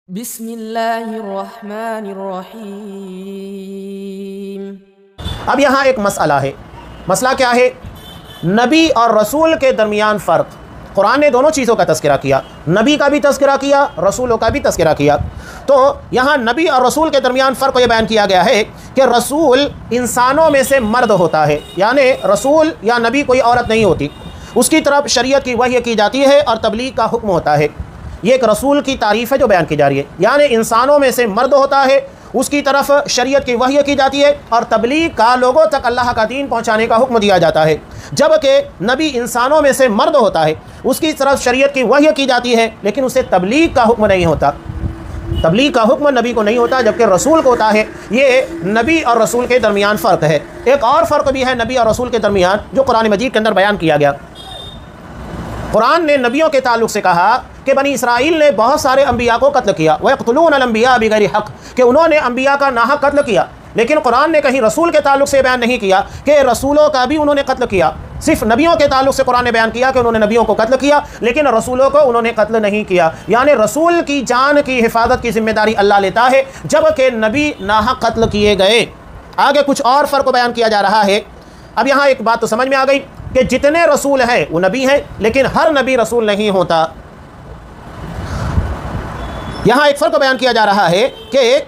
بسم اللہ الرحمن الرحیم۔ اب یہاں ایک مسئلہ ہے۔ مسئلہ کیا ہے؟ نبی اور رسول کے درمیان فرق۔ قرآن نے دونوں چیزوں کا تذکرہ کیا، نبی کا بھی تذکرہ کیا، رسولوں کا بھی تذکرہ کیا۔ تو یہاں نبی اور رسول کے درمیان فرق کو یہ بیان کیا گیا ہے کہ رسول انسانوں میں سے مرد ہوتا ہے، یعنی رسول یا نبی کوئی عورت نہیں ہوتی، اس کی طرف شریعت کی وحی کی جاتی ہے اور تبلیغ کا حکم ہوتا ہے۔ یہ ایک رسول کی تعریف ہے جو بیان کی جا رہی ہے، یعنی انسانوں میں سے مرد ہوتا ہے، اس کی طرف شریعت کی وحی کی جاتی ہے اور تبلیغ کا، لوگوں تک اللہ کا دین پہنچانے کا حکم دیا جاتا ہے۔ جبکہ نبی انسانوں میں سے مرد ہوتا ہے، اس کی طرف شریعت کی وحی کی جاتی ہے لیکن اسے تبلیغ کا حکم نہیں ہوتا، تبلیغ کا حکم نبی کو نہیں ہوتا جبکہ رسول کو ہوتا ہے۔ یہ نبی اور رسول کے درمیان فرق ہے۔ ایک اور فرق بھی ہے نبی اور رسول کے درمیان جو قرآن مجید کے اندر بیان کیا گیا۔ قرآن نے نبیوں کے تعلق سے کہا کہ بنی اسرائیل نے بہت سارے انبیاء کو قتل کیا، وَيَقْتُلُونَ الْأَنْبِيَاءَ بِغَيْرِ حق، کہ انہوں نے انبیاء کا ناحق قتل کیا۔ لیکن قرآن نے کہیں رسول کے تعلق سے بیان نہیں کیا کہ رسولوں کا بھی انہوں نے قتل کیا، صرف نبیوں کے تعلق سے قرآن نے بیان کیا کہ انہوں نے نبیوں کو قتل کیا لیکن رسولوں کو انہوں نے قتل نہیں کیا، یعنی رسول کی جان کی حفاظت کی ذمہ داری اللہ لیتا ہے جبکہ نبی ناحق قتل کیے گئے۔ آگے کچھ اور فرق بیان کیا جا رہا ہے۔ اب یہاں ایک بات تو سمجھ میں آ گئی کہ جتنے رسول ہیں وہ نبی ہیں لیکن ہر نبی رسول نہیں ہوتا۔ یہاں ایک فرق بیان کیا جا رہا ہے کہ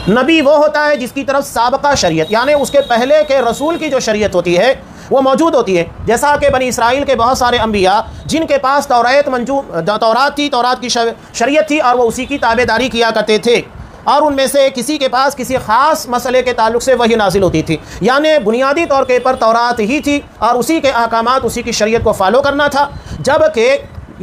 نبی وہ ہوتا ہے جس کی طرف سابقہ شریعت، یعنی اس کے پہلے کے رسول کی جو شریعت ہوتی ہے وہ موجود ہوتی ہے، جیسا کہ بنی اسرائیل کے بہت سارے انبیاء جن کے پاس تورات تھی، تورات کی شریعت تھی اور وہ اسی کی تابع داری کیا کرتے تھے، اور ان میں سے کسی کے پاس کسی خاص مسئلے کے تعلق سے وحی نازل ہوتی تھی، یعنی بنیادی طور کے پر تورات ہی تھی اور اسی کے احکامات، اسی کی شریعت کو فالو کرنا تھا۔ جبکہ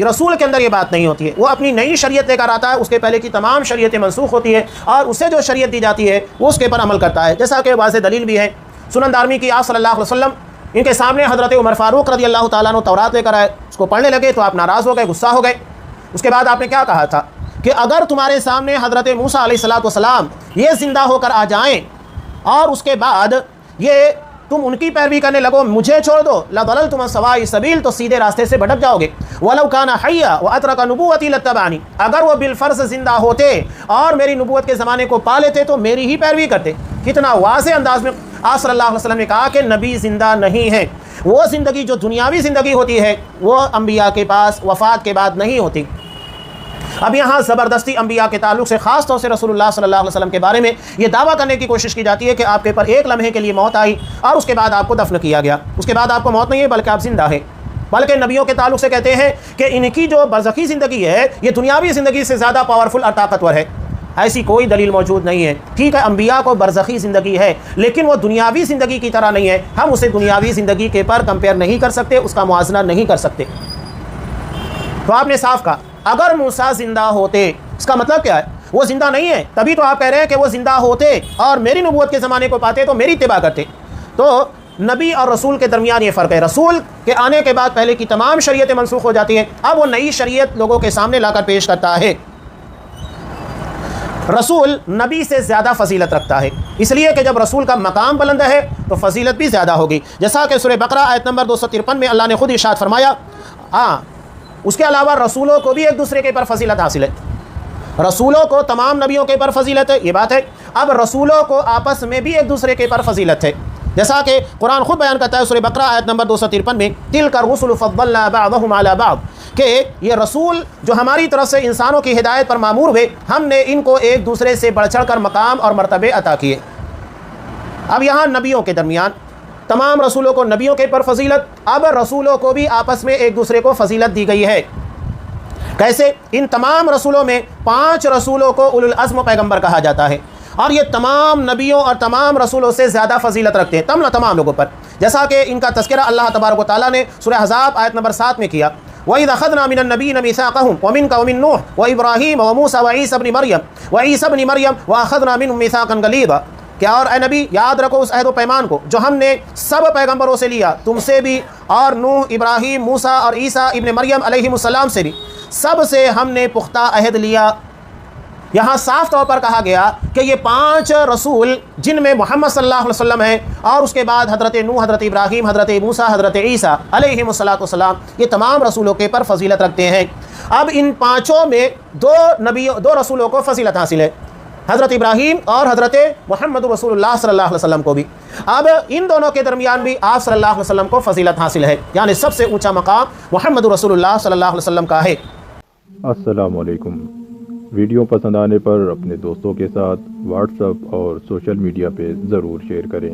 رسول کے اندر یہ بات نہیں ہوتی ہے، وہ اپنی نئی شریعت لے کر آتا ہے، اس کے پہلے کی تمام شریعتیں منسوخ ہوتی ہے اور اسے جو شریعت دی جاتی ہے وہ اس کے پر عمل کرتا ہے۔ جیسا کہ واضح دلیل بھی ہے، سنن دارمی کی، آپ صلی اللہ علیہ وسلم ان کے سامنے حضرت عمر فاروق رضی اللہ تعالیٰ عنہ تورات لے کر آئے، اس کو پڑھنے لگے تو آپ ناراض ہو گئے، غصہ ہو گئے۔ اس کے بعد آپ نے کیا کہا تھا کہ اگر تمہارے سامنے حضرت موسیٰ علیہ السلام یہ زندہ ہو کر آ جائیں اور اس کے بعد یہ تم ان کی پیروی کرنے لگو، مجھے چھوڑ دو، لَضَلَلْتُمْ عَنْ سَوَاءِ السَّبِيلِ، تو سیدھے راستے سے بھٹک جاؤ گے۔ وَلَوْ كَانَ حَيًّا وَأَتْرَكَ نُبُوَّتِي لَاتَّبَعَنِي، اگر وہ بالفرض زندہ ہوتے اور میری نبوت کے زمانے کو پا لیتے تو میری ہی پیروی کرتے۔ کتنا واضح انداز میں آپ صلی اللہ علیہ وسلم نے کہا کہ نبی زندہ نہیں ہے، وہ زندگی جو دنیاوی زندگی ہوتی ہے وہ انبیاء کے پاس وفات کے بعد نہیں ہوتی۔ اب یہاں زبردستی انبیاء کے تعلق سے، خاص طور سے رسول اللہ صلی اللہ علیہ وسلم کے بارے میں یہ دعویٰ کرنے کی کوشش کی جاتی ہے کہ آپ کے پر ایک لمحے کے لیے موت آئی اور اس کے بعد آپ کو دفن کیا گیا، اس کے بعد آپ کو موت نہیں ہے بلکہ آپ زندہ ہیں۔ بلکہ نبیوں کے تعلق سے کہتے ہیں کہ ان کی جو برزخی زندگی ہے یہ دنیاوی زندگی سے زیادہ پاورفل اور طاقتور ہے۔ ایسی کوئی دلیل موجود نہیں ہے۔ ٹھیک ہے، انبیاء کو برزخی زندگی ہے لیکن وہ دنیاوی زندگی کی طرح نہیں ہے، ہم اسے دنیاوی زندگی کے پر کمپیئر نہیں کر سکتے، اس کا موازنہ نہیں کر سکتے۔ تو آپ نے صاف کہا اگر موسیٰ زندہ ہوتے، اس کا مطلب کیا ہے؟ وہ زندہ نہیں ہے، تبھی تو آپ کہہ رہے ہیں کہ وہ زندہ ہوتے اور میری نبوت کے زمانے کو پاتے تو میری اتباع کرتے۔ تو نبی اور رسول کے درمیان یہ فرق ہے، رسول کے آنے کے بعد پہلے کی تمام شریعتیں منسوخ ہو جاتی ہیں، اب وہ نئی شریعت لوگوں کے سامنے لا کر پیش کرتا ہے۔ رسول نبی سے زیادہ فضیلت رکھتا ہے، اس لیے کہ جب رسول کا مقام بلند ہے تو فضیلت بھی زیادہ ہوگی، جیسا کہ سورہ بقرہ آیت نمبر 253 میں اللہ نے خود ارشاد فرمایا۔ اس کے علاوہ رسولوں کو بھی ایک دوسرے کے پر فضیلت حاصل ہے، رسولوں کو تمام نبیوں کے پر فضیلت ہے، یہ بات ہے۔ اب رسولوں کو آپس میں بھی ایک دوسرے کے پر فضیلت ہے، جیسا کہ قرآن خود بیان کرتا ہے سورہ بقرہ آیت نمبر 253 میں، تِلْكَ الرُّسُلُ فَضَّلْنَا بَعْضَهُمْ عَلَى بَعْضٍ، کہ یہ رسول جو ہماری طرف سے انسانوں کی ہدایت پر مامور ہوئے، ہم نے ان کو ایک دوسرے سے بڑھ چڑھ کر مقام اور مرتبے عطا کیے۔ اب یہاں نبیوں کے درمیان تمام رسولوں کو نبیوں کے پر فضیلت، اب رسولوں کو بھی آپس میں ایک دوسرے کو فضیلت دی گئی ہے۔ کیسے؟ ان تمام رسولوں میں 5 رسولوں کو اولو العزم پیغمبر کہا جاتا ہے اور یہ تمام نبیوں اور تمام رسولوں سے زیادہ فضیلت رکھتے ہیں تمام لوگوں پر، جیسا کہ ان کا تذکرہ اللہ تبارک و تعالیٰ نے سورہ احزاب آیت نمبر 7 میں کیا۔ وَإِذْ أَخَذْنَا مِنَ النَّبِيِّينَ مِيثَاقَهُمْ وَمِنْكَ وَمِن نُوحٍ وَإِبْرَاهِيمَ وَمُوسَىٰ وَعِيسَىٰ ابْنِ مَرْيَمَ وَأَخَذْنَا مِنْهُم مِّيثَاقًا غَلِيظًا، کیا اور اے نبی یاد رکھو اس عہد و پیمان کو جو ہم نے سب پیغمبروں سے لیا، تم سے بھی اور نوح، ابراہیم، موسیٰ اور عیسیٰ ابن مریم علیہ السلام سے بھی، سب سے ہم نے پختہ عہد لیا۔ یہاں صاف طور پر کہا گیا کہ یہ 5 رسول جن میں محمد صلی اللہ علیہ وسلم ہیں، اور اس کے بعد حضرت نوح، حضرت ابراہیم، حضرت موسیٰ، حضرت عیسیٰ علیہم السلام، یہ تمام رسولوں کے پر فضیلت رکھتے ہیں۔ اب ان 5 میں 2 رسولوں کو فضیلت حاصل ہے، حضرت ابراہیم اور حضرت محمد رسول اللہ صلی اللہ علیہ وسلم کو بھی۔ اب ان دونوں کے درمیان بھی آپ صلی اللہ علیہ وسلم کو فضیلت حاصل ہے، یعنی سب سے اونچا مقام محمد رسول اللہ صلی اللہ علیہ وسلم کا ہے۔ السلام علیکم۔ ویڈیو پسند آنے پر اپنے دوستوں کے ساتھ واٹس ایپ اور سوشل میڈیا پہ ضرور شیئر کریں۔